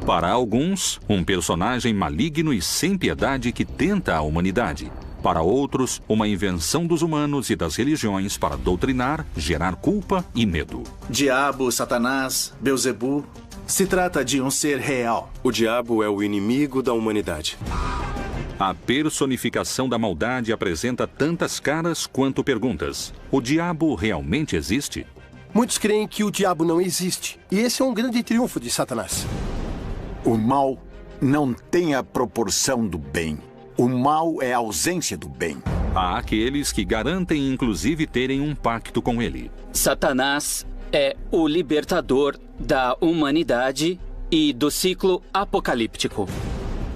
Para alguns, um personagem maligno e sem piedade que tenta a humanidade. Para outros, uma invenção dos humanos e das religiões para doutrinar, gerar culpa e medo. Diabo, Satanás, Beelzebu, se trata de um ser real. O diabo é o inimigo da humanidade. A personificação da maldade apresenta tantas caras quanto perguntas. O diabo realmente existe? Muitos creem que o diabo não existe. E esse é um grande triunfo de Satanás. O mal não tem a proporção do bem. O mal é a ausência do bem. Há aqueles que garantem inclusive terem um pacto com ele. Satanás é o libertador da humanidade e do ciclo apocalíptico.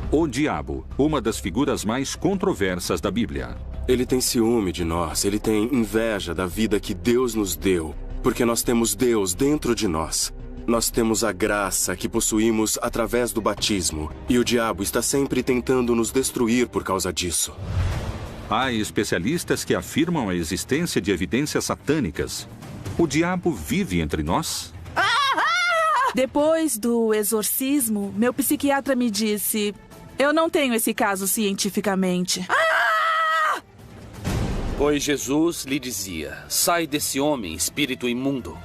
O diabo, uma das figuras mais controversas da Bíblia. Ele tem ciúme de nós, ele tem inveja da vida que Deus nos deu, porque nós temos Deus dentro de nós. Nós temos a graça que possuímos através do batismo, e o diabo está sempre tentando nos destruir por causa disso. Há especialistas que afirmam a existência de evidências satânicas. O diabo vive entre nós? Depois do exorcismo, meu psiquiatra me disse: eu não tenho esse caso cientificamente. Pois Jesus lhe dizia: sai desse homem, espírito imundo.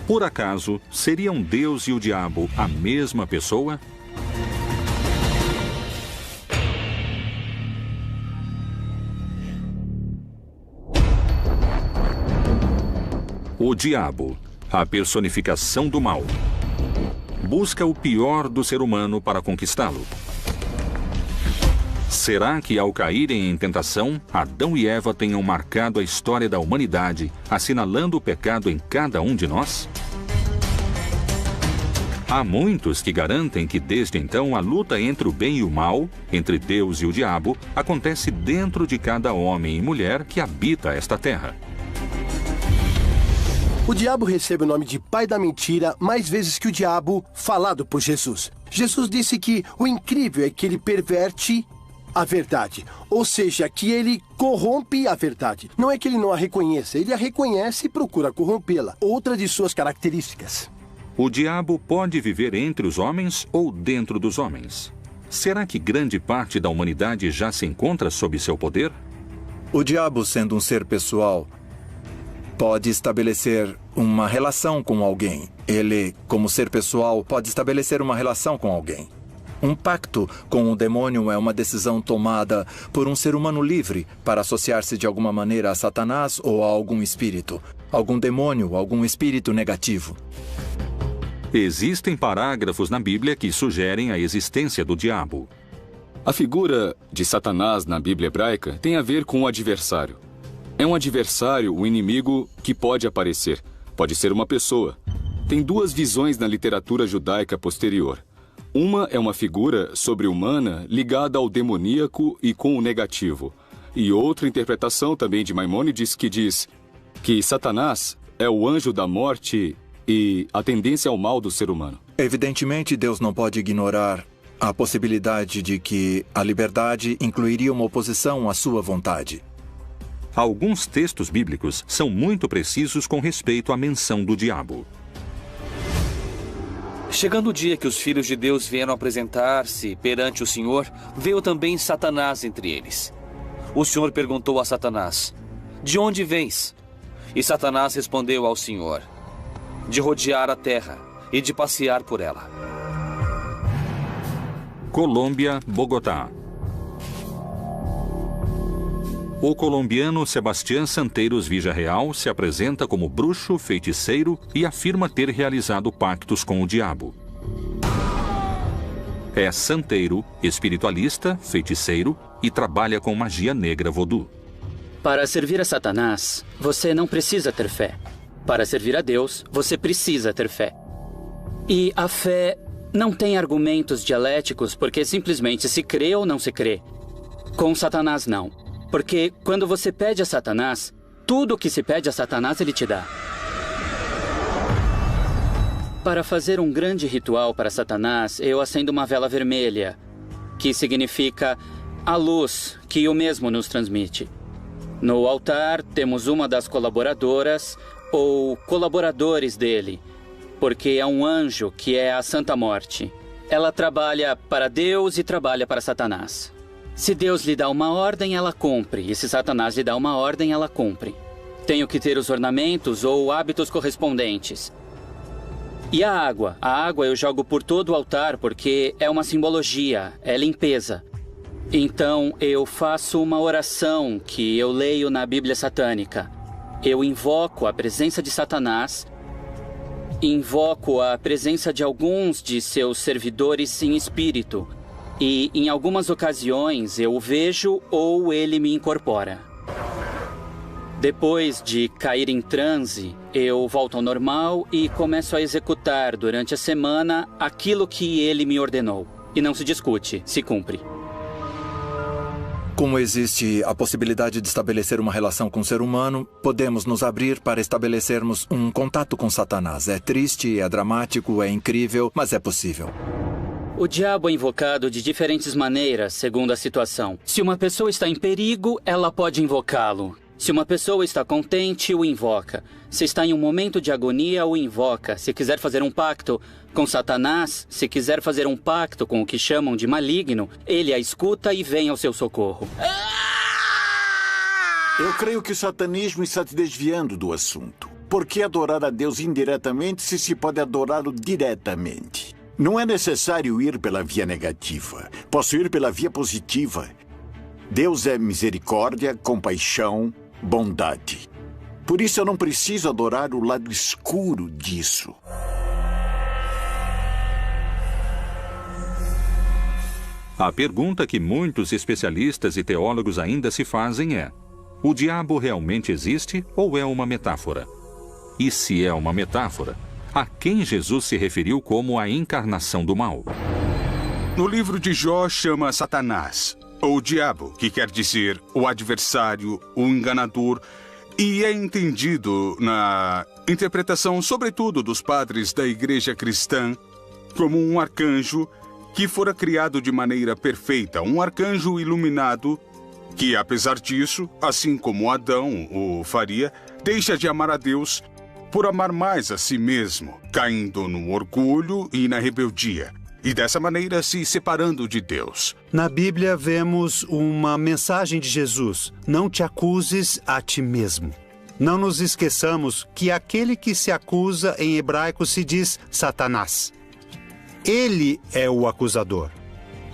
Por acaso, seriam Deus e o diabo a mesma pessoa? O diabo, a personificação do mal, busca o pior do ser humano para conquistá-lo. Será que, ao caírem em tentação, Adão e Eva tenham marcado a história da humanidade, assinalando o pecado em cada um de nós? Há muitos que garantem que, desde então, a luta entre o bem e o mal, entre Deus e o diabo, acontece dentro de cada homem e mulher que habita esta terra. O diabo recebe o nome de pai da mentira mais vezes que o diabo falado por Jesus. Jesus disse que o incrível é que ele perverte a verdade, ou seja, que ele corrompe a verdade. Não é que ele não a reconheça, ele a reconhece e procura corrompê-la. Outra de suas características. O diabo pode viver entre os homens ou dentro dos homens. Será que grande parte da humanidade já se encontra sob seu poder? O diabo, sendo um ser pessoal, pode estabelecer uma relação com alguém. Ele, como ser pessoal, pode estabelecer uma relação com alguém. Um pacto com o demônio é uma decisão tomada por um ser humano livre para associar-se de alguma maneira a Satanás ou a algum espírito, algum demônio, algum espírito negativo. Existem parágrafos na Bíblia que sugerem a existência do diabo. A figura de Satanás na Bíblia hebraica tem a ver com o adversário. É um adversário, um inimigo que pode aparecer. Pode ser uma pessoa. Tem duas visões na literatura judaica posterior. Uma é uma figura sobre-humana ligada ao demoníaco e com o negativo. E outra interpretação também de Maimônides que diz que Satanás é o anjo da morte e a tendência ao mal do ser humano. Evidentemente, Deus não pode ignorar a possibilidade de que a liberdade incluiria uma oposição à sua vontade. Alguns textos bíblicos são muito precisos com respeito à menção do diabo. Chegando o dia que os filhos de Deus vieram apresentar-se perante o Senhor, veio também Satanás entre eles. O Senhor perguntou a Satanás: de onde vens? E Satanás respondeu ao Senhor: de rodear a terra e de passear por ela. Colômbia, Bogotá. O colombiano Sebastián Santeiros Villarreal se apresenta como bruxo, feiticeiro e afirma ter realizado pactos com o diabo. É santeiro, espiritualista, feiticeiro e trabalha com magia negra vodú. Para servir a Satanás, você não precisa ter fé. Para servir a Deus, você precisa ter fé. E a fé não tem argumentos dialéticos porque simplesmente se crê ou não se crê. Com Satanás, não. Porque quando você pede a Satanás, tudo o que se pede a Satanás ele te dá. Para fazer um grande ritual para Satanás, eu acendo uma vela vermelha, que significa a luz que o mesmo nos transmite. No altar, temos uma das colaboradoras ou colaboradores dele, porque é um anjo que é a Santa Morte. Ela trabalha para Deus e trabalha para Satanás. Se Deus lhe dá uma ordem, ela cumpre. E se Satanás lhe dá uma ordem, ela cumpre. Tenho que ter os ornamentos ou hábitos correspondentes. E a água? A água eu jogo por todo o altar porque é uma simbologia, é limpeza. Então eu faço uma oração que eu leio na Bíblia satânica. Eu invoco a presença de Satanás, invoco a presença de alguns de seus servidores em espírito. E em algumas ocasiões eu o vejo ou ele me incorpora. Depois de cair em transe, eu volto ao normal e começo a executar durante a semana aquilo que ele me ordenou. E não se discute, se cumpre. Como existe a possibilidade de estabelecer uma relação com o ser humano, podemos nos abrir para estabelecermos um contato com Satanás. É triste, é dramático, é incrível, mas é possível. O diabo é invocado de diferentes maneiras, segundo a situação. Se uma pessoa está em perigo, ela pode invocá-lo. Se uma pessoa está contente, o invoca. Se está em um momento de agonia, o invoca. Se quiser fazer um pacto com Satanás, se quiser fazer um pacto com o que chamam de maligno, ele a escuta e vem ao seu socorro. Eu creio que o satanismo está te desviando do assunto. Por que adorar a Deus indiretamente se pode adorá-lo diretamente? Não é necessário ir pela via negativa. Posso ir pela via positiva. Deus é misericórdia, compaixão, bondade. Por isso eu não preciso adorar o lado escuro disso. A pergunta que muitos especialistas e teólogos ainda se fazem é: o diabo realmente existe ou é uma metáfora? E se é uma metáfora, a quem Jesus se referiu como a encarnação do mal? No livro de Jó chama Satanás, ou diabo, que quer dizer o adversário, o enganador, e é entendido na interpretação, sobretudo dos padres da igreja cristã, como um arcanjo que fora criado de maneira perfeita, um arcanjo iluminado que, apesar disso, assim como Adão o faria, deixa de amar a Deus por amar mais a si mesmo, caindo no orgulho e na rebeldia, e dessa maneira se separando de Deus. Na Bíblia vemos uma mensagem de Jesus: não te acuses a ti mesmo. Não nos esqueçamos que aquele que se acusa em hebraico se diz Satanás. Ele é o acusador.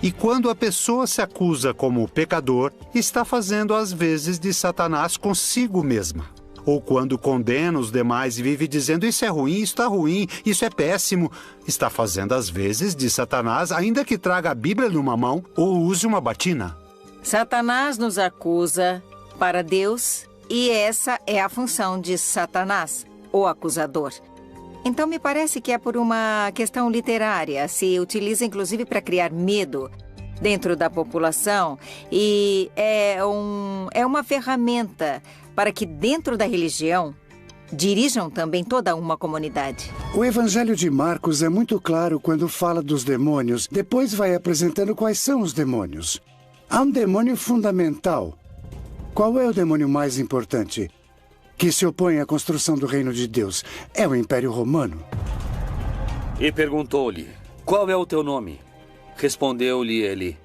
E quando a pessoa se acusa como pecador, está fazendo às vezes de Satanás consigo mesma. Ou quando condena os demais e vive dizendo isso é ruim, isso está ruim, isso é péssimo, está fazendo às vezes de Satanás, ainda que traga a Bíblia numa mão ou use uma batina. Satanás nos acusa para Deus e essa é a função de Satanás, o acusador. Então me parece que é por uma questão literária, se utiliza inclusive para criar medo dentro da população e é uma ferramenta para que dentro da religião dirijam também toda uma comunidade. O Evangelho de Marcos é muito claro quando fala dos demônios, depois vai apresentando quais são os demônios. Há um demônio fundamental. Qual é o demônio mais importante que se opõe à construção do reino de Deus? É o Império Romano. E perguntou-lhe: qual é o teu nome? Respondeu-lhe ele: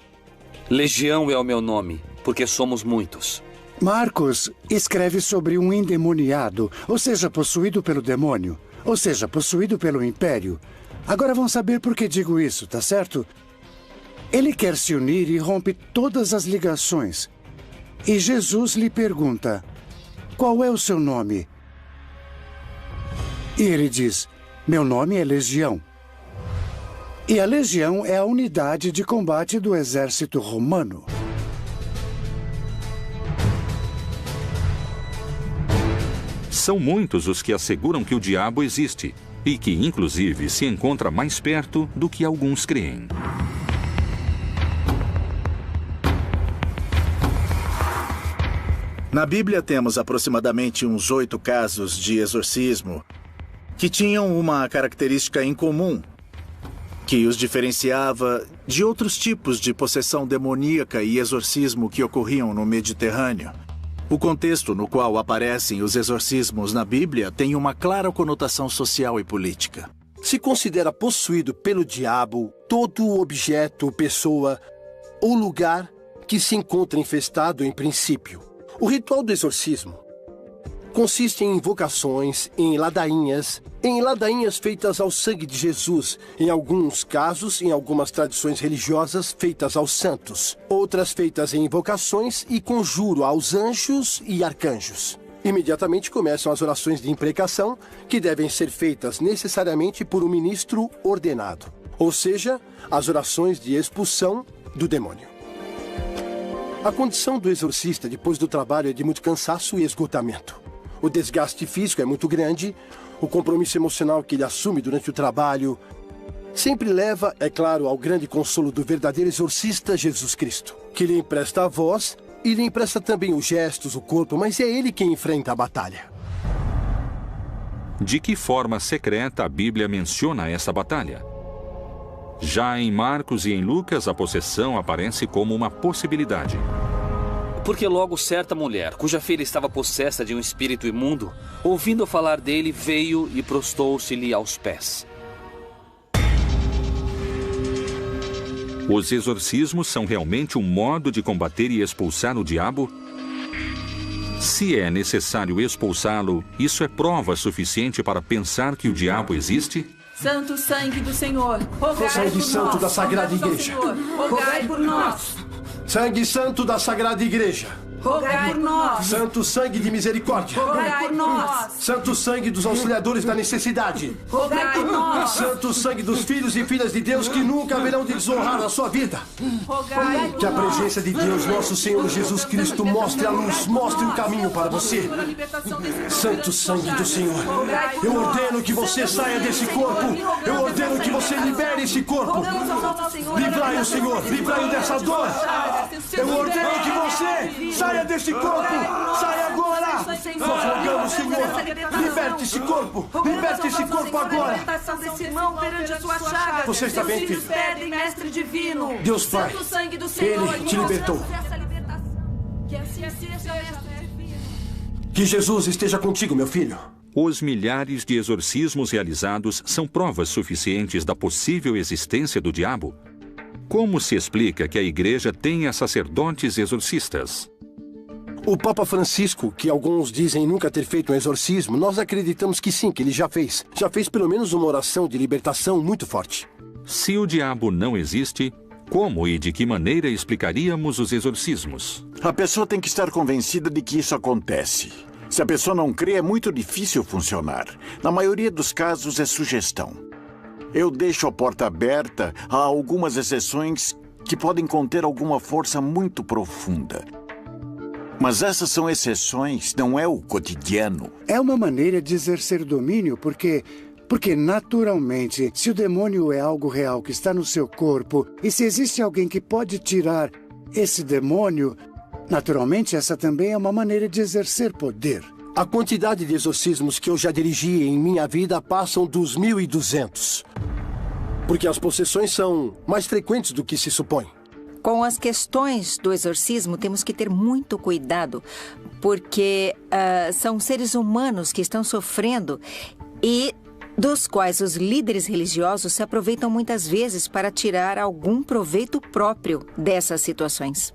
Legião é o meu nome, porque somos muitos. Marcos escreve sobre um endemoniado, ou seja, possuído pelo demônio, ou seja, possuído pelo império. Agora vão saber por que digo isso, tá certo? Ele quer se unir e rompe todas as ligações. E Jesus lhe pergunta: qual é o seu nome? E ele diz: meu nome é Legião. E a legião é a unidade de combate do exército romano. São muitos os que asseguram que o diabo existe e que, inclusive, se encontra mais perto do que alguns creem. Na Bíblia temos aproximadamente uns 8 casos de exorcismo que tinham uma característica em comum, que os diferenciava de outros tipos de possessão demoníaca e exorcismo que ocorriam no Mediterrâneo. O contexto no qual aparecem os exorcismos na Bíblia tem uma clara conotação social e política. se considera possuído pelo diabo todo objeto, pessoa ou lugar que se encontra infestado em princípio. O ritual do exorcismo consiste em invocações, em ladainhas feitas ao sangue de Jesus, em alguns casos, em algumas tradições religiosas, feitas aos santos, outras feitas em invocações e conjuro aos anjos e arcanjos. Imediatamente começam as orações de imprecação, que devem ser feitas necessariamente por um ministro ordenado, ou seja, as orações de expulsão do demônio. A condição do exorcista depois do trabalho é de muito cansaço e esgotamento. O desgaste físico é muito grande, o compromisso emocional que ele assume durante o trabalho sempre leva, é claro, ao grande consolo do verdadeiro exorcista Jesus Cristo, que lhe empresta a voz e lhe empresta também os gestos, o corpo, mas é ele quem enfrenta a batalha. De que forma secreta a Bíblia menciona essa batalha? Já em Marcos e em Lucas, a possessão aparece como uma possibilidade. Porque logo certa mulher, cuja filha estava possessa de um espírito imundo, ouvindo falar dele, veio e prostou-se-lhe aos pés. Os exorcismos são realmente um modo de combater e expulsar o diabo? Se é necessário expulsá-lo, isso é prova suficiente para pensar que o diabo existe? Santo sangue do Senhor, rogai sangue por santo nós. da Sagrada Igreja, Senhor, rogai por nós. Sangue santo da Sagrada Igreja, rogai por nós. Santo sangue de misericórdia, rogai por nós. Santo sangue dos auxiliadores da necessidade, rogai por nós. Santo sangue dos filhos e filhas de Deus que nunca haverão de desonrar a sua vida. Rogai por que a presença de Deus, nosso Senhor Jesus Cristo, mostre a luz, mostre o caminho para você. Santo sangue do Senhor, eu ordeno que você saia desse corpo. Eu ordeno que você libere esse corpo. Livrai-o, Senhor, livrai-o dessa dor. Eu ordeno que você saia desse corpo. Saia agora. Nós rogamos, Senhor, liberte esse corpo. Liberte esse corpo agora. Você está bem, filho? Deus Pai, Ele te libertou. Que Jesus esteja contigo, meu filho. Os milhares de exorcismos realizados são provas suficientes da possível existência do diabo? Como se explica que a Igreja tenha sacerdotes exorcistas? O Papa Francisco, que alguns dizem nunca ter feito um exorcismo, nós acreditamos que sim, que ele já fez. Já fez pelo menos uma oração de libertação muito forte. Se o diabo não existe, como e de que maneira explicaríamos os exorcismos? A pessoa tem que estar convencida de que isso acontece. Se a pessoa não crê, é muito difícil funcionar. Na maioria dos casos, é sugestão. Eu deixo a porta aberta a algumas exceções que podem conter alguma força muito profunda. Mas essas são exceções, não é o cotidiano. É uma maneira de exercer domínio, porque naturalmente, se o demônio é algo real que está no seu corpo, e se existe alguém que pode tirar esse demônio, naturalmente essa também é uma maneira de exercer poder. A quantidade de exorcismos que eu já dirigi em minha vida passam dos 1.200. Porque as possessões são mais frequentes do que se supõe. Com as questões do exorcismo, temos que ter muito cuidado, porque são seres humanos que estão sofrendo e dos quais os líderes religiosos se aproveitam muitas vezes para tirar algum proveito próprio dessas situações.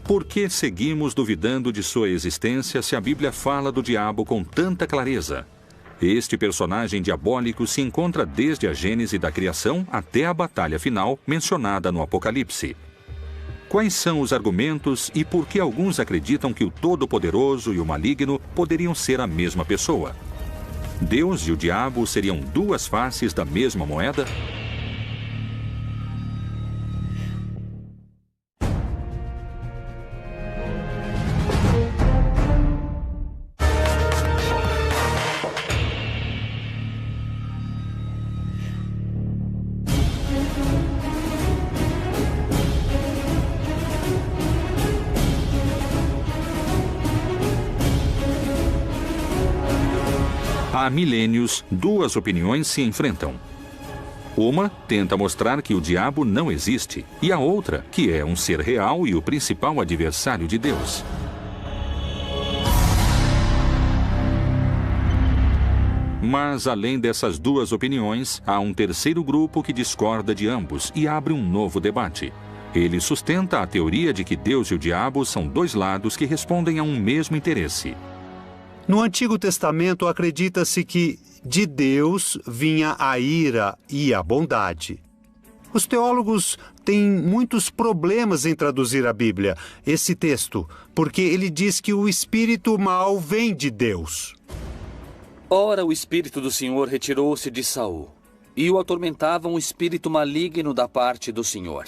Por que seguimos duvidando de sua existência se a Bíblia fala do diabo com tanta clareza? Este personagem diabólico se encontra desde a gênese da criação até a batalha final mencionada no Apocalipse. Quais são os argumentos e por que alguns acreditam que o Todo-Poderoso e o Maligno poderiam ser a mesma pessoa? Deus e o diabo seriam duas faces da mesma moeda? Há milênios, duas opiniões se enfrentam. Uma tenta mostrar que o diabo não existe, e a outra que é um ser real e o principal adversário de Deus. Mas, além dessas duas opiniões, há um terceiro grupo que discorda de ambos e abre um novo debate. Ele sustenta a teoria de que Deus e o diabo são dois lados que respondem a um mesmo interesse. No Antigo Testamento, acredita-se que de Deus vinha a ira e a bondade. Os teólogos têm muitos problemas em traduzir a Bíblia, esse texto, porque ele diz que o espírito mau vem de Deus. Ora, o espírito do Senhor retirou-se de Saul, e o atormentava um espírito maligno da parte do Senhor.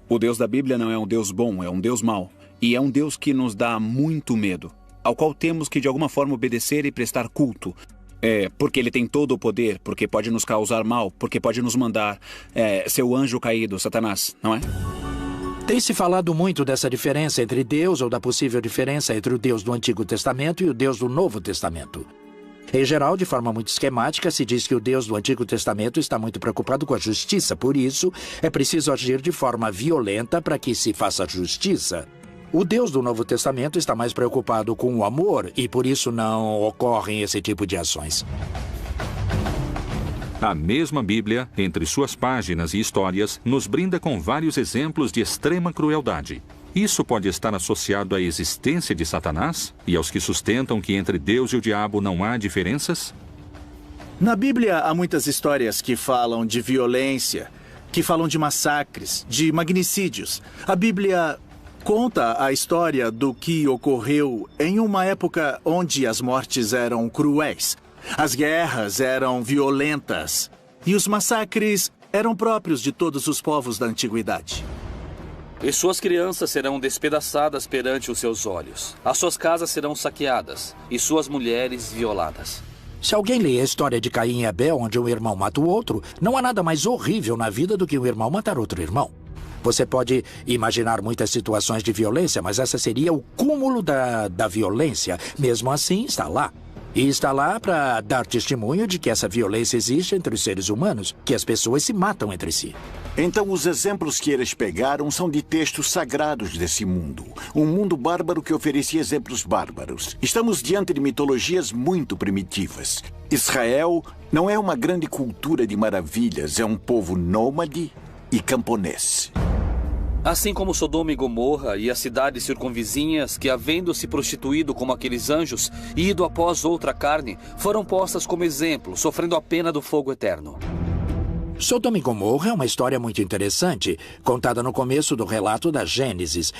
O Deus da Bíblia não é um Deus bom, é um Deus mau. E é um Deus que nos dá muito medo, ao qual temos que de alguma forma obedecer e prestar culto. Porque ele tem todo o poder, porque pode nos causar mal, porque pode nos mandar seu anjo caído, Satanás, não é? Tem se falado muito dessa diferença entre Deus, ou da possível diferença entre o Deus do Antigo Testamento e o Deus do Novo Testamento. Em geral, de forma muito esquemática, se diz que o Deus do Antigo Testamento está muito preocupado com a justiça. Por isso, é preciso agir de forma violenta para que se faça justiça. O Deus do Novo Testamento está mais preocupado com o amor e, por isso, não ocorrem esse tipo de ações. A mesma Bíblia, entre suas páginas e histórias, nos brinda com vários exemplos de extrema crueldade. Isso pode estar associado à existência de Satanás e aos que sustentam que entre Deus e o diabo não há diferenças? Na Bíblia há muitas histórias que falam de violência, que falam de massacres, de magnicídios. A Bíblia conta a história do que ocorreu em uma época onde as mortes eram cruéis, as guerras eram violentas e os massacres eram próprios de todos os povos da antiguidade. E suas crianças serão despedaçadas perante os seus olhos. As suas casas serão saqueadas e suas mulheres violadas. Se alguém lê a história de Caim e Abel, onde um irmão mata o outro, não há nada mais horrível na vida do que um irmão matar outro irmão. Você pode imaginar muitas situações de violência, mas essa seria o cúmulo da violência. Mesmo assim, está lá. E está lá para dar testemunho de que essa violência existe entre os seres humanos, que as pessoas se matam entre si. Então, os exemplos que eles pegaram são de textos sagrados desse mundo. Um mundo bárbaro que oferecia exemplos bárbaros. Estamos diante de mitologias muito primitivas. Israel não é uma grande cultura de maravilhas, é um povo nômade e camponês. Assim como Sodoma e Gomorra e as cidades circunvizinhas que, havendo se prostituído como aqueles anjos e ido após outra carne, foram postas como exemplo, sofrendo a pena do fogo eterno. Sodoma e Gomorra é uma história muito interessante, contada no começo do relato da Gênesis.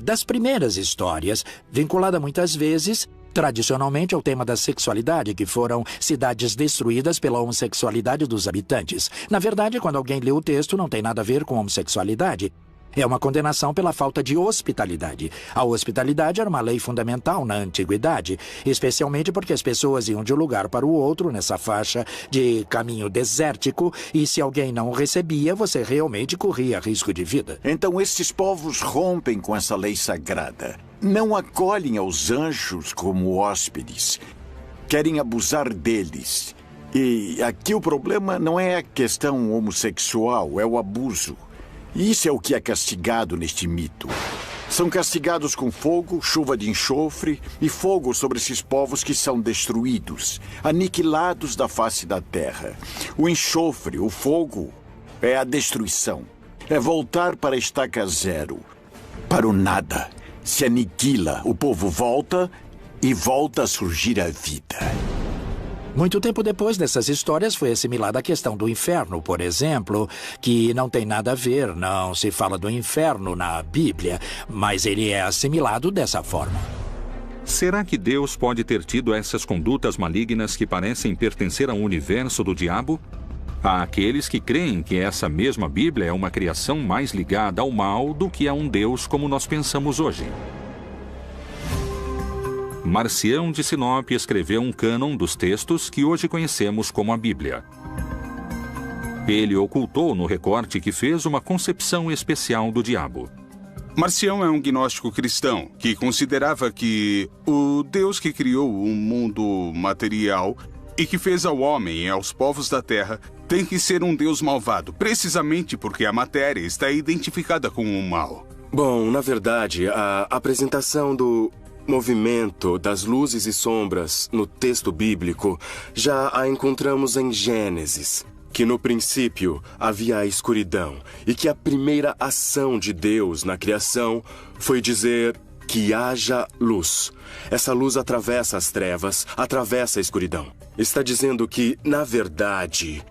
Das primeiras histórias, vinculada muitas vezes, tradicionalmente, ao tema da sexualidade, que foram cidades destruídas pela homossexualidade dos habitantes. Na verdade, quando alguém lê o texto, não tem nada a ver com homossexualidade. É uma condenação pela falta de hospitalidade. A hospitalidade era uma lei fundamental na antiguidade, especialmente porque as pessoas iam de um lugar para o outro nessa faixa de caminho desértico, e se alguém não recebia, você realmente corria risco de vida. Então esses povos rompem com essa lei sagrada. Não acolhem aos anjos como hóspedes. Querem abusar deles. E aqui o problema não é a questão homossexual, é o abuso. Isso é o que é castigado neste mito. São castigados com fogo, chuva de enxofre e fogo sobre esses povos que são destruídos, aniquilados da face da terra. O enxofre, o fogo, é a destruição. É voltar para a estaca zero, para o nada. Se aniquila, o povo volta e volta a surgir a vida. Muito tempo depois dessas histórias foi assimilada a questão do inferno, por exemplo, que não tem nada a ver, não se fala do inferno na Bíblia, mas ele é assimilado dessa forma. Será que Deus pode ter tido essas condutas malignas que parecem pertencer ao universo do diabo? Há aqueles que creem que essa mesma Bíblia é uma criação mais ligada ao mal do que a um Deus como nós pensamos hoje. Marcião de Sinop escreveu um cânon dos textos que hoje conhecemos como a Bíblia. Ele ocultou no recorte que fez uma concepção especial do diabo. Marcião é um gnóstico cristão que considerava que o Deus que criou o mundo material e que fez ao homem e aos povos da terra tem que ser um Deus malvado, precisamente porque a matéria está identificada com o mal. Bom, na verdade, a apresentação do movimento das luzes e sombras no texto bíblico já a encontramos em Gênesis, que no princípio havia a escuridão e que a primeira ação de Deus na criação foi dizer que haja luz. Essa luz atravessa as trevas, atravessa a escuridão. Está dizendo que, na verdade,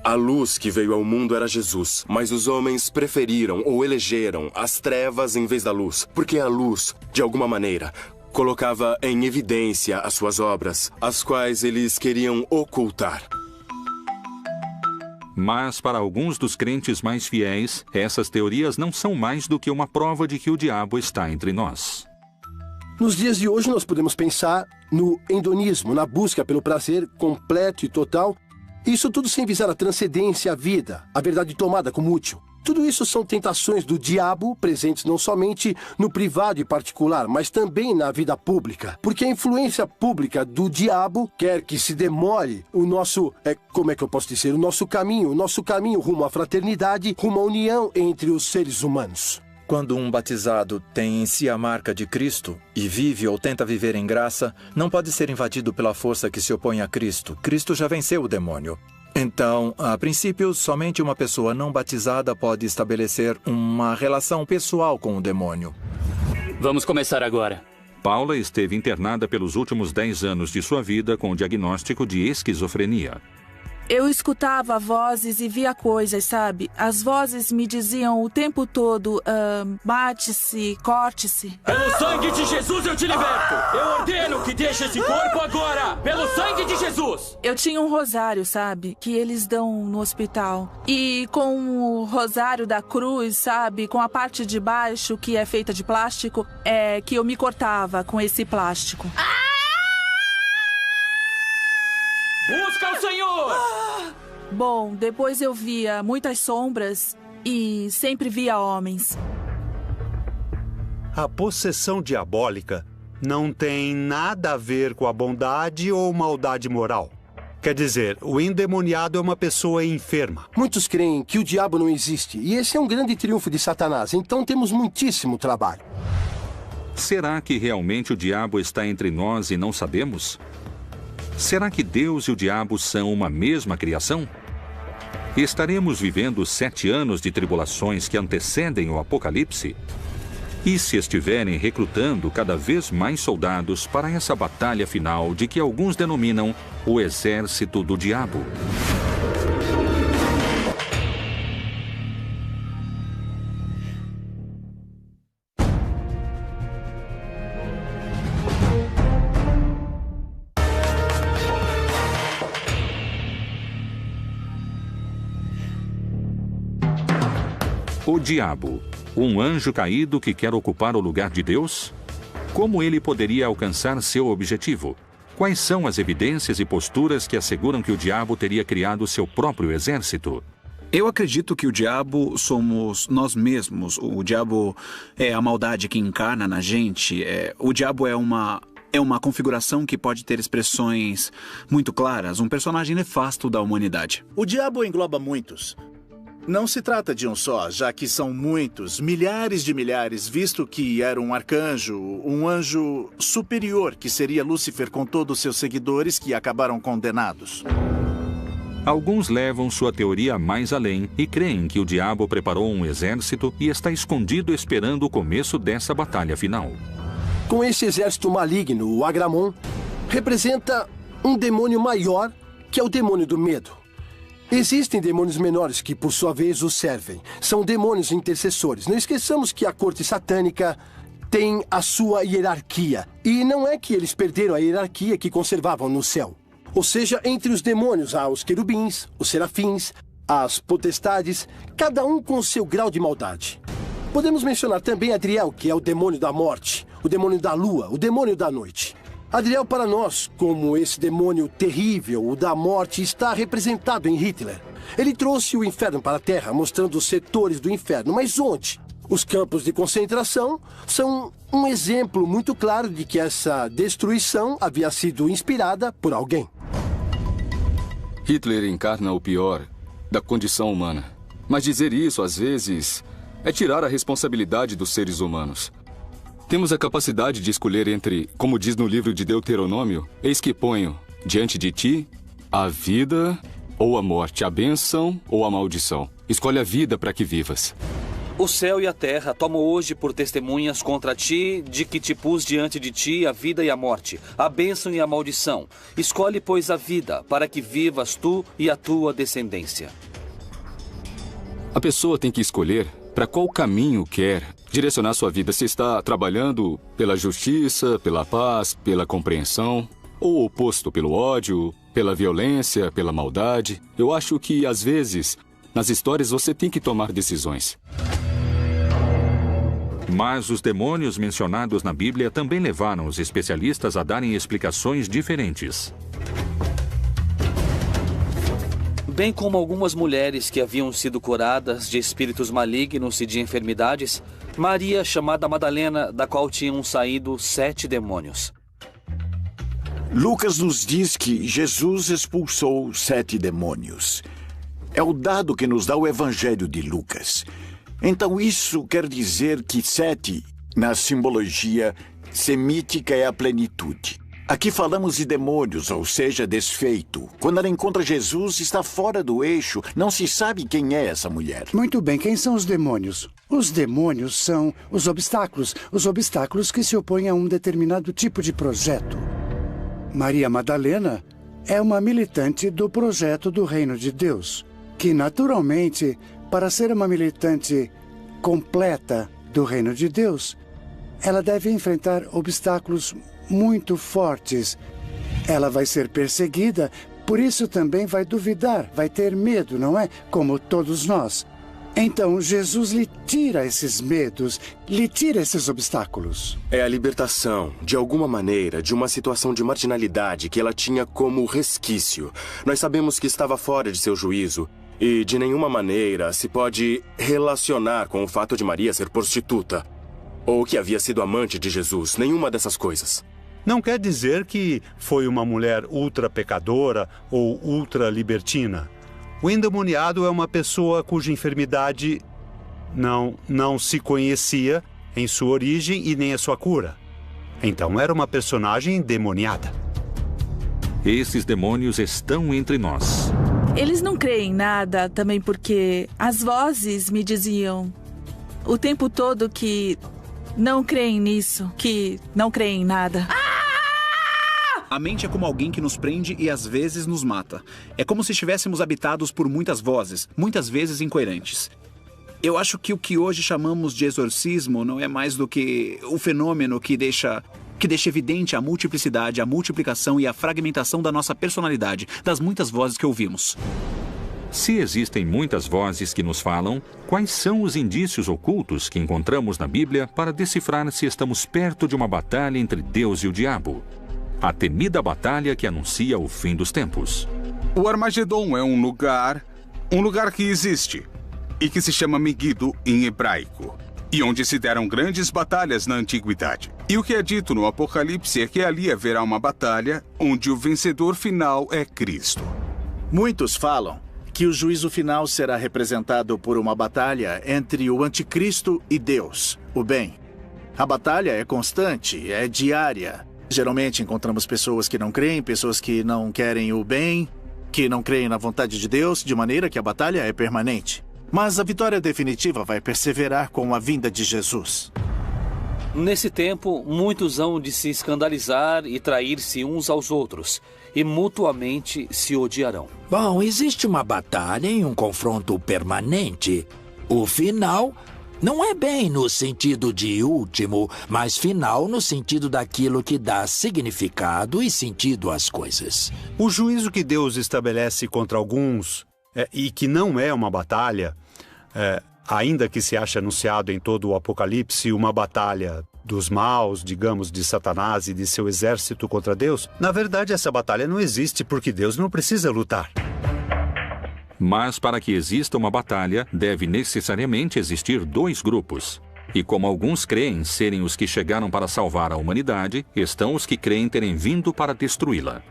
a luz que veio ao mundo era Jesus, mas os homens preferiram ou elegeram as trevas em vez da luz, porque a luz, de alguma maneira, colocava em evidência as suas obras, as quais eles queriam ocultar. Mas, para alguns dos crentes mais fiéis, essas teorias não são mais do que uma prova de que o diabo está entre nós. Nos dias de hoje, nós podemos pensar no hedonismo, na busca pelo prazer completo e total. Isso tudo sem visar a transcendência, a vida, a verdade tomada como útil. Tudo isso são tentações do diabo, presentes não somente no privado e particular, mas também na vida pública. Porque a influência pública do diabo quer que se demore o nosso, o nosso caminho rumo à fraternidade, rumo à união entre os seres humanos. Quando um batizado tem em si a marca de Cristo e vive ou tenta viver em graça, não pode ser invadido pela força que se opõe a Cristo. Cristo já venceu o demônio. Então, a princípio, somente uma pessoa não batizada pode estabelecer uma relação pessoal com o demônio. Vamos começar agora. Paula esteve internada pelos últimos 10 anos de sua vida com o diagnóstico de esquizofrenia. Eu escutava vozes e via coisas, sabe? As vozes me diziam o tempo todo, mate-se, corte-se. Pelo sangue de Jesus eu te liberto! Eu ordeno que deixe esse corpo agora! Pelo sangue de Jesus! Eu tinha um rosário, sabe? Que eles dão no hospital. E com o rosário da cruz, sabe? Com a parte de baixo, que é feita de plástico, que eu me cortava com esse plástico. Busca o Senhor! Bom, depois eu via muitas sombras e sempre via homens. A possessão diabólica não tem nada a ver com a bondade ou maldade moral. Quer dizer, o endemoniado é uma pessoa enferma. Muitos creem que o diabo não existe, e esse é um grande triunfo de Satanás, então temos muitíssimo trabalho. Será que realmente o diabo está entre nós e não sabemos? Será que Deus e o diabo são uma mesma criação? Estaremos vivendo 7 anos de tribulações que antecedem o Apocalipse? E se estiverem recrutando cada vez mais soldados para essa batalha final de que alguns denominam o exército do diabo? O diabo, um anjo caído que quer ocupar o lugar de Deus? Como ele poderia alcançar seu objetivo? Quais são as evidências e posturas que asseguram que o diabo teria criado seu próprio exército? Eu acredito que o diabo somos nós mesmos. O diabo é a maldade que encarna na gente. O diabo é uma configuração que pode ter expressões muito claras, um personagem nefasto da humanidade. O diabo engloba muitos. Não se trata de um só, já que são muitos, milhares de milhares, visto que era um arcanjo, um anjo superior, que seria Lúcifer com todos seus seguidores que acabaram condenados. Alguns levam sua teoria mais além e creem que o diabo preparou um exército e está escondido esperando o começo dessa batalha final. Com esse exército maligno, o Agramon representa um demônio maior, que é o demônio do medo. Existem demônios menores que, por sua vez, os servem. São demônios intercessores. Não esqueçamos que a corte satânica tem a sua hierarquia. E não é que eles perderam a hierarquia que conservavam no céu. Ou seja, entre os demônios há os querubins, os serafins, as potestades, cada um com seu grau de maldade. Podemos mencionar também Adriel, que é o demônio da morte, o demônio da lua, o demônio da noite. Adriel, para nós, como esse demônio terrível, o da morte, está representado em Hitler. Ele trouxe o inferno para a Terra, mostrando os setores do inferno. Mas onde? Os campos de concentração são um exemplo muito claro de que essa destruição havia sido inspirada por alguém. Hitler encarna o pior da condição humana. Mas dizer isso, às vezes, é tirar a responsabilidade dos seres humanos. Temos a capacidade de escolher entre, como diz no livro de Deuteronômio, eis que ponho diante de ti a vida ou a morte, a bênção ou a maldição. Escolhe a vida para que vivas. O céu e a terra tomam hoje por testemunhas contra ti, de que te pus diante de ti a vida e a morte, a bênção e a maldição. Escolhe, pois, a vida, para que vivas tu e a tua descendência. A pessoa tem que escolher para qual caminho quer direcionar sua vida. Se está trabalhando pela justiça, pela paz, pela compreensão, ou o oposto, pelo ódio, pela violência, pela maldade. Eu acho que, às vezes, nas histórias você tem que tomar decisões. Mas os demônios mencionados na Bíblia também levaram os especialistas a darem explicações diferentes. Bem como algumas mulheres que haviam sido curadas de espíritos malignos e de enfermidades, Maria, chamada Madalena, da qual tinham saído 7 demônios. Lucas nos diz que Jesus expulsou 7 demônios. É o dado que nos dá o Evangelho de Lucas. Então isso quer dizer que 7, na simbologia semítica, é a plenitude. Aqui falamos de demônios, ou seja, desfeito. Quando ela encontra Jesus, está fora do eixo. Não se sabe quem é essa mulher. Muito bem, quem são os demônios? Os demônios são os obstáculos que se opõem a um determinado tipo de projeto. Maria Madalena é uma militante do projeto do Reino de Deus, que naturalmente, para ser uma militante completa do Reino de Deus, ela deve enfrentar obstáculos muito fortes. Ela vai ser perseguida, por isso também vai duvidar, vai ter medo, não é? Como todos nós. Então, Jesus lhe tira esses medos, lhe tira esses obstáculos. É a libertação, de alguma maneira, de uma situação de marginalidade que ela tinha como resquício. Nós sabemos que estava fora de seu juízo e, de nenhuma maneira, se pode relacionar com o fato de Maria ser prostituta ou que havia sido amante de Jesus. Nenhuma dessas coisas. Não quer dizer que foi uma mulher ultra pecadora ou ultra libertina. O endemoniado é uma pessoa cuja enfermidade não se conhecia em sua origem e nem a sua cura. Então era uma personagem endemoniada. Esses demônios estão entre nós. Eles não creem em nada também porque as vozes me diziam o tempo todo que não creem nisso, que não creem em nada. A mente é como alguém que nos prende e às vezes nos mata. É como se estivéssemos habitados por muitas vozes, muitas vezes incoerentes. Eu acho que o que hoje chamamos de exorcismo não é mais do que o fenômeno que deixa evidente a multiplicidade, a multiplicação e a fragmentação da nossa personalidade, das muitas vozes que ouvimos. Se existem muitas vozes que nos falam, quais são os indícios ocultos que encontramos na Bíblia para decifrar se estamos perto de uma batalha entre Deus e o diabo? A temida batalha que anuncia o fim dos tempos. O Armagedon é um lugar que existe e que se chama Megido em hebraico, e onde se deram grandes batalhas na antiguidade. E o que é dito no Apocalipse é que ali haverá uma batalha onde o vencedor final é Cristo. Muitos falam que o juízo final será representado por uma batalha entre o anticristo e Deus, o bem. A batalha é constante, é diária. Geralmente encontramos pessoas que não creem, pessoas que não querem o bem, que não creem na vontade de Deus, de maneira que a batalha é permanente. Mas a vitória definitiva vai perseverar com a vinda de Jesus. Nesse tempo, muitos hão de se escandalizar e trair-se uns aos outros, e mutuamente se odiarão. Bom, existe uma batalha e um confronto permanente. O final não é bem no sentido de último, mas final no sentido daquilo que dá significado e sentido às coisas. O juízo que Deus estabelece contra alguns, e que não é uma batalha, ainda que se ache anunciado em todo o Apocalipse uma batalha dos maus, digamos, de Satanás e de seu exército contra Deus, na verdade essa batalha não existe porque Deus não precisa lutar. Mas para que exista uma batalha, deve necessariamente existir 2 grupos. E como alguns creem serem os que chegaram para salvar a humanidade, estão os que creem terem vindo para destruí-la.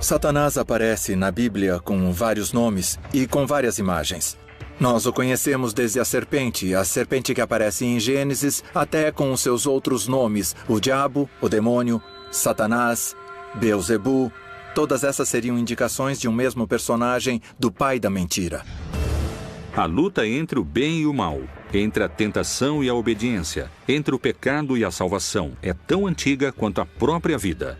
Satanás aparece na Bíblia com vários nomes e com várias imagens. Nós o conhecemos desde a serpente que aparece em Gênesis, até com os seus outros nomes, o diabo, o demônio, Satanás, Beelzebu. Todas essas seriam indicações de um mesmo personagem, do pai da mentira. A luta entre o bem e o mal, entre a tentação e a obediência, entre o pecado e a salvação, é tão antiga quanto a própria vida.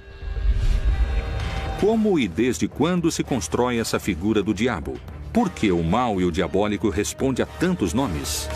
Como e desde quando se constrói essa figura do diabo? Por que o mal e o diabólico respondem a tantos nomes?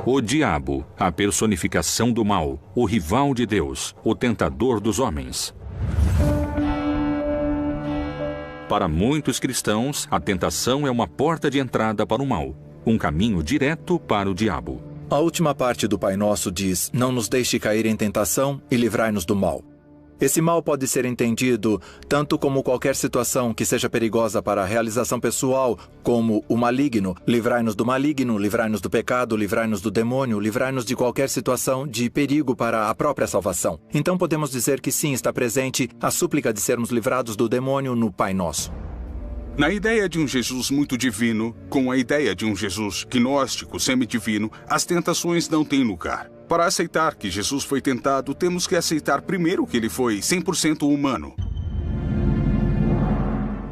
O diabo, a personificação do mal, o rival de Deus, o tentador dos homens. Para muitos cristãos, a tentação é uma porta de entrada para o mal, um caminho direto para o diabo. A última parte do Pai Nosso diz: não nos deixe cair em tentação e livrai-nos do mal. Esse mal pode ser entendido tanto como qualquer situação que seja perigosa para a realização pessoal, como o maligno. Livrai-nos do maligno, livrai-nos do pecado, livrai-nos do demônio, livrai-nos de qualquer situação de perigo para a própria salvação. Então podemos dizer que sim, está presente a súplica de sermos livrados do demônio no Pai Nosso. Na ideia de um Jesus muito divino, com a ideia de um Jesus gnóstico semidivino, as tentações não têm lugar. Para aceitar que Jesus foi tentado, temos que aceitar primeiro que ele foi 100% humano.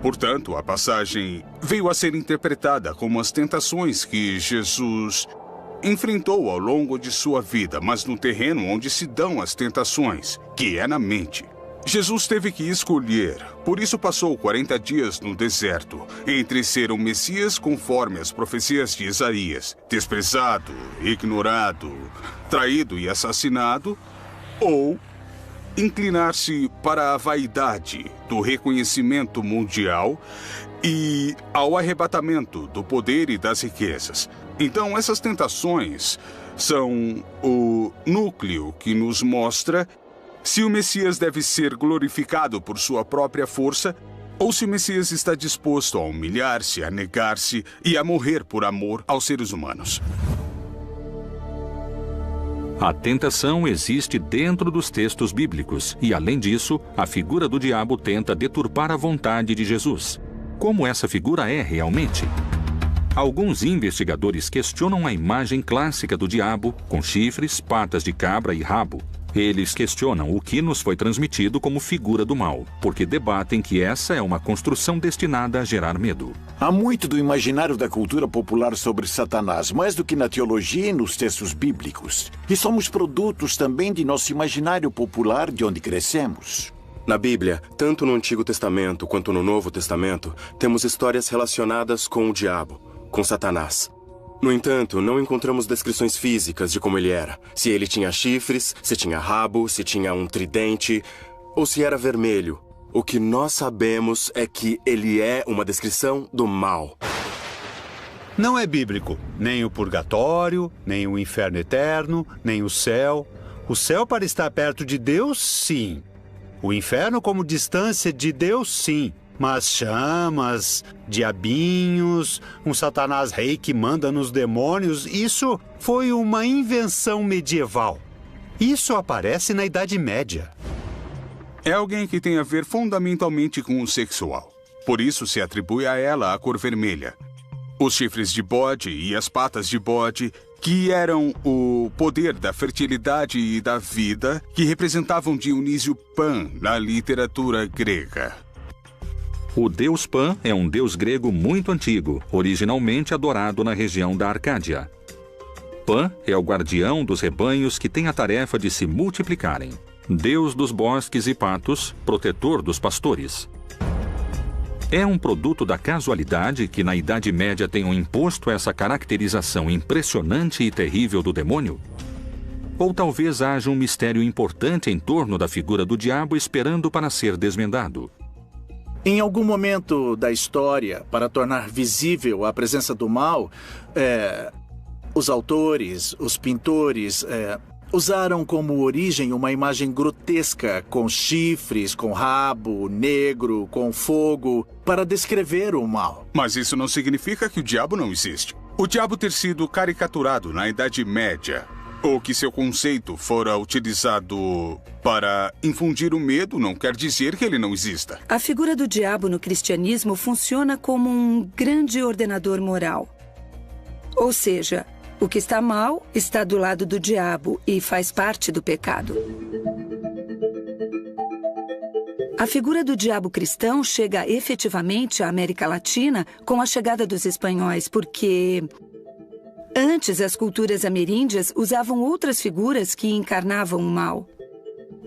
Portanto, a passagem veio a ser interpretada como as tentações que Jesus enfrentou ao longo de sua vida, mas no terreno onde se dão as tentações, que é na mente. Jesus teve que escolher, por isso passou 40 dias no deserto, entre ser um Messias conforme as profecias de Isaías, desprezado, ignorado, traído e assassinado, ou inclinar-se para a vaidade do reconhecimento mundial e ao arrebatamento do poder e das riquezas. Então, essas tentações são o núcleo que nos mostra se o Messias deve ser glorificado por sua própria força, ou se o Messias está disposto a humilhar-se, a negar-se e a morrer por amor aos seres humanos. A tentação existe dentro dos textos bíblicos e, além disso, a figura do diabo tenta deturpar a vontade de Jesus. Como essa figura é realmente? Alguns investigadores questionam a imagem clássica do diabo, com chifres, patas de cabra e rabo. Eles questionam o que nos foi transmitido como figura do mal, porque debatem que essa é uma construção destinada a gerar medo. Há muito do imaginário da cultura popular sobre Satanás, mais do que na teologia e nos textos bíblicos. E somos produtos também de nosso imaginário popular de onde crescemos. Na Bíblia, tanto no Antigo Testamento quanto no Novo Testamento, temos histórias relacionadas com o diabo, com Satanás. No entanto, não encontramos descrições físicas de como ele era. Se ele tinha chifres, se tinha rabo, se tinha um tridente, ou se era vermelho. O que nós sabemos é que ele é uma descrição do mal. Não é bíblico. Nem o purgatório, nem o inferno eterno, nem o céu. O céu para estar perto de Deus, sim. O inferno como distância de Deus, sim. Mas chamas, diabinhos, um Satanás rei que manda nos demônios, isso foi uma invenção medieval. Isso aparece na Idade Média. É alguém que tem a ver fundamentalmente com o sexual. Por isso se atribui a ela a cor vermelha. Os chifres de bode e as patas de bode, que eram o poder da fertilidade e da vida, que representavam Dionísio Pan na literatura grega. O deus Pan é um deus grego muito antigo, originalmente adorado na região da Arcádia. Pan é o guardião dos rebanhos que tem a tarefa de se multiplicarem. Deus dos bosques e patos, protetor dos pastores. É um produto da casualidade que na Idade Média tenham imposto essa caracterização impressionante e terrível do demônio? Ou talvez haja um mistério importante em torno da figura do diabo esperando para ser desvendado? Em algum momento da história, para tornar visível a presença do mal, os autores, os pintores, usaram como origem uma imagem grotesca, com chifres, com rabo, negro, com fogo, para descrever o mal. Mas isso não significa que o diabo não existe. O diabo ter sido caricaturado na Idade Média, ou que seu conceito fora utilizado para infundir o medo, não quer dizer que ele não exista. A figura do diabo no cristianismo funciona como um grande ordenador moral. Ou seja, o que está mal está do lado do diabo e faz parte do pecado. A figura do diabo cristão chega efetivamente à América Latina com a chegada dos espanhóis, porque antes as culturas ameríndias usavam outras figuras que encarnavam o mal.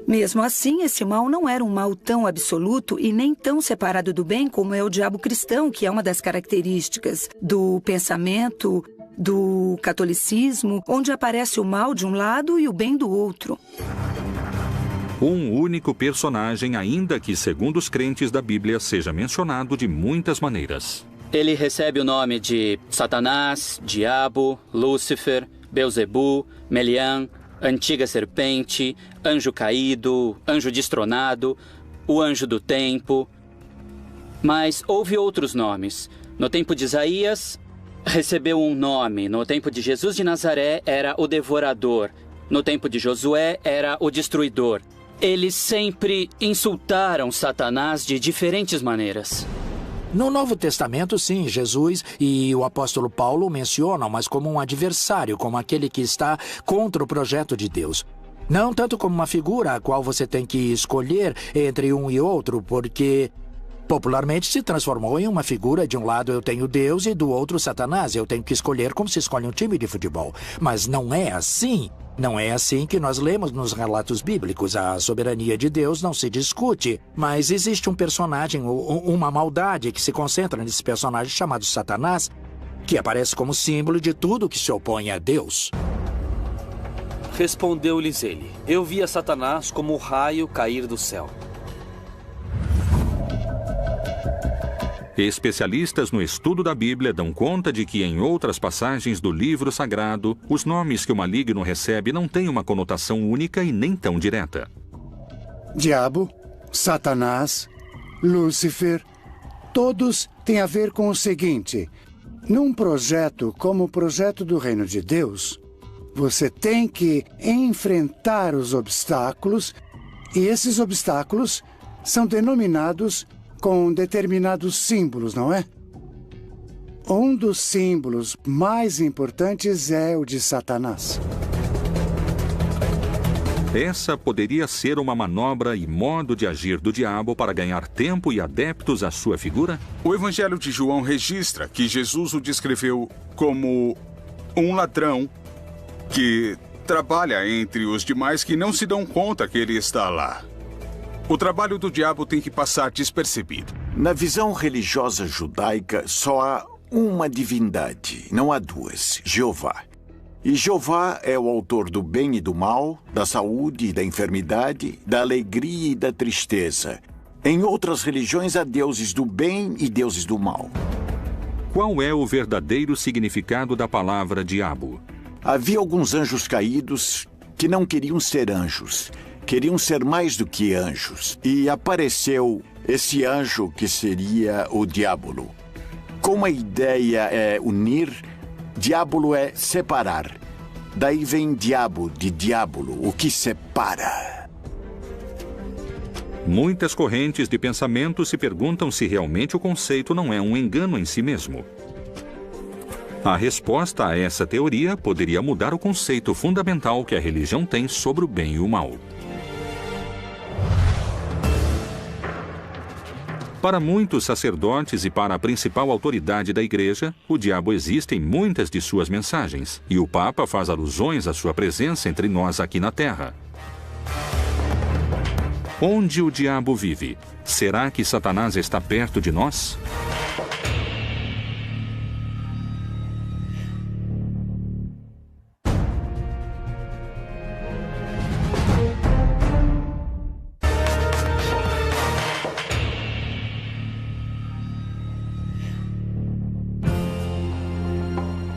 Mesmo assim, esse mal não era um mal tão absoluto e nem tão separado do bem como é o diabo cristão, que é uma das características do pensamento do catolicismo, onde aparece o mal de um lado e o bem do outro. Um único personagem, ainda que, segundo os crentes da Bíblia, seja mencionado de muitas maneiras. Ele recebe o nome de Satanás, Diabo, Lúcifer, Belzebu, Melian, Antiga Serpente, Anjo Caído, Anjo Destronado, o Anjo do Tempo. Mas houve outros nomes. No tempo de Isaías, recebeu um nome. No tempo de Jesus de Nazaré, era o Devorador. No tempo de Josué, era o Destruidor. Eles sempre insultaram Satanás de diferentes maneiras. No Novo Testamento, sim, Jesus e o apóstolo Paulo o mencionam, mas como um adversário, como aquele que está contra o projeto de Deus. Não tanto como uma figura a qual você tem que escolher entre um e outro, porque popularmente se transformou em uma figura. De um lado eu tenho Deus e do outro Satanás. Eu tenho que escolher como se escolhe um time de futebol. Mas não é assim. Não é assim que nós lemos nos relatos bíblicos. A soberania de Deus não se discute, mas existe um personagem, uma maldade que se concentra nesse personagem chamado Satanás, que aparece como símbolo de tudo que se opõe a Deus. Respondeu-lhes ele: eu via Satanás como o raio cair do céu. Especialistas no estudo da Bíblia dão conta de que, em outras passagens do livro sagrado, os nomes que o maligno recebe não têm uma conotação única e nem tão direta. Diabo, Satanás, Lúcifer, todos têm a ver com o seguinte: num projeto como o projeto do Reino de Deus, você tem que enfrentar os obstáculos, e esses obstáculos são denominados com determinados símbolos, não é? Um dos símbolos mais importantes é o de Satanás. Essa poderia ser uma manobra e modo de agir do diabo para ganhar tempo e adeptos à sua figura? O Evangelho de João registra que Jesus o descreveu como um ladrão que trabalha entre os demais que não se dão conta que ele está lá. O trabalho do diabo tem que passar despercebido. Na visão religiosa judaica, só há uma divindade, não há duas: Jeová. E Jeová é o autor do bem e do mal, da saúde e da enfermidade, da alegria e da tristeza. Em outras religiões há deuses do bem e deuses do mal. Qual é o verdadeiro significado da palavra diabo? Havia alguns anjos caídos que não queriam ser anjos. Queriam ser mais do que anjos. E apareceu esse anjo que seria o diabo. Como a ideia é unir, diabo é separar. Daí vem diabo, de diabolo, o que separa. Muitas correntes de pensamento se perguntam se realmente o conceito não é um engano em si mesmo. A resposta a essa teoria poderia mudar o conceito fundamental que a religião tem sobre o bem e o mal. Para muitos sacerdotes e para a principal autoridade da Igreja, o diabo existe em muitas de suas mensagens, e o Papa faz alusões à sua presença entre nós aqui na Terra. Onde o diabo vive? Será que Satanás está perto de nós?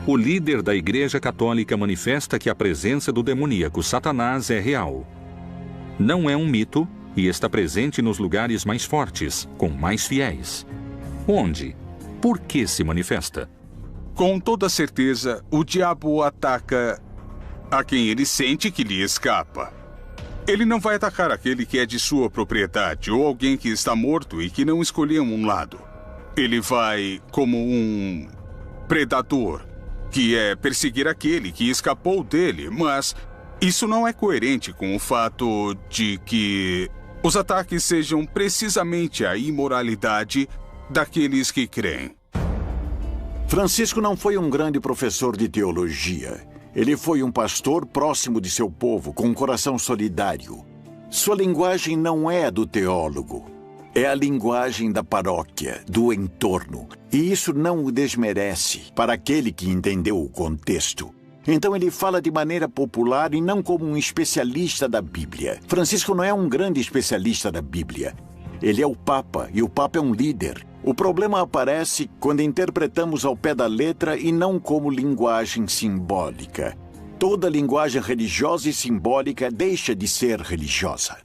O líder da Igreja Católica manifesta que a presença do demoníaco Satanás é real. Não é um mito e está presente nos lugares mais fortes, com mais fiéis. Onde? Por que se manifesta? Com toda certeza, o diabo ataca a quem ele sente que lhe escapa. Ele não vai atacar aquele que é de sua propriedade ou alguém que está morto e que não escolheu um lado. Ele vai como um predador, que é perseguir aquele que escapou dele, mas isso não é coerente com o fato de que os ataques sejam precisamente a imoralidade daqueles que creem. Francisco não foi um grande professor de teologia. Ele foi um pastor próximo de seu povo, com um coração solidário. Sua linguagem não é a do teólogo. É a linguagem da paróquia, do entorno. E isso não o desmerece para aquele que entendeu o contexto. Então ele fala de maneira popular e não como um especialista da Bíblia. Francisco não é um grande especialista da Bíblia. Ele é o Papa, e o Papa é um líder. O problema aparece quando interpretamos ao pé da letra e não como linguagem simbólica. Toda linguagem religiosa e simbólica deixa de ser religiosa.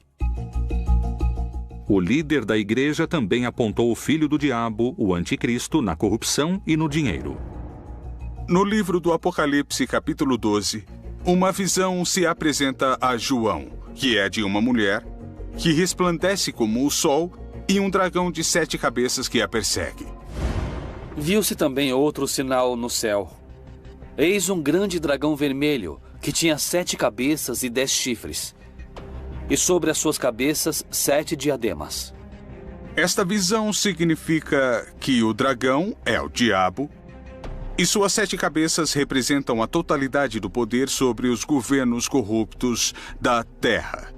O líder da igreja também apontou o filho do diabo, o anticristo, na corrupção e no dinheiro. No livro do Apocalipse, capítulo 12, uma visão se apresenta a João, que é de uma mulher, que resplandece como o sol, e um dragão de 7 cabeças que a persegue. Viu-se também outro sinal no céu. Eis um grande dragão vermelho, que tinha 7 cabeças e 10 chifres. E sobre as suas cabeças 7 diademas. Esta visão significa que o dragão é o diabo, e suas 7 cabeças representam a totalidade do poder sobre os governos corruptos da terra.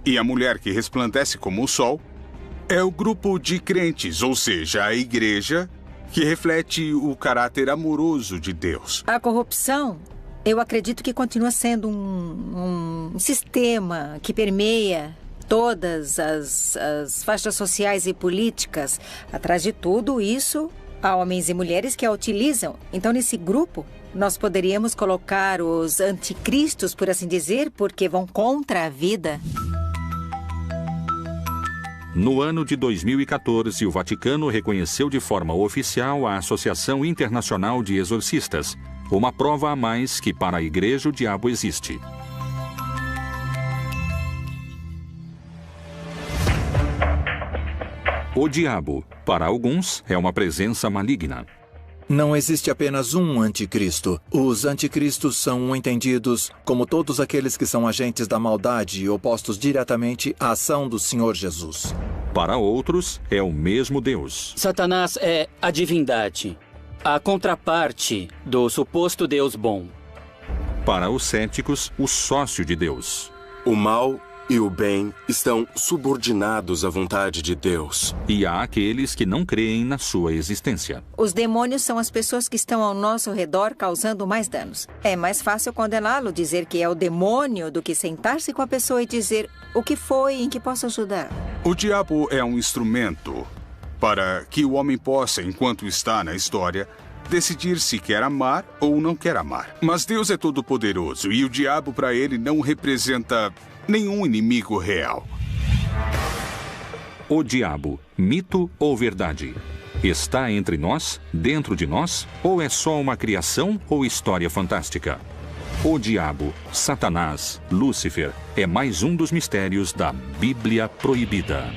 E a mulher que resplandece como o sol é o grupo de crentes, ou seja, a igreja, que reflete o caráter amoroso de Deus. A corrupção, eu acredito que continua sendo um sistema que permeia todas as faixas sociais e políticas. Atrás de tudo isso, há homens e mulheres que a utilizam. Então, nesse grupo, nós poderíamos colocar os anticristos, por assim dizer, porque vão contra a vida. No ano de 2014, o Vaticano reconheceu de forma oficial a Associação Internacional de Exorcistas, uma prova a mais que para a Igreja o diabo existe. O diabo, para alguns, é uma presença maligna. Não existe apenas um anticristo. Os anticristos são entendidos como todos aqueles que são agentes da maldade e opostos diretamente à ação do Senhor Jesus. Para outros, é o mesmo Deus. Satanás é a divindade, a contraparte do suposto Deus bom. Para os céticos, o sócio de Deus. O mal e o bem estão subordinados à vontade de Deus. E há aqueles que não creem na sua existência. Os demônios são as pessoas que estão ao nosso redor causando mais danos. É mais fácil condená-lo, dizer que é o demônio, do que sentar-se com a pessoa e dizer o que foi, em que posso ajudar. O diabo é um instrumento para que o homem possa, enquanto está na história, decidir se quer amar ou não quer amar. Mas Deus é todo-poderoso e o diabo para ele não representa nenhum inimigo real. O diabo, mito ou verdade? Está entre nós, dentro de nós, ou é só uma criação ou história fantástica? O diabo, Satanás, Lúcifer, é mais um dos mistérios da Bíblia Proibida.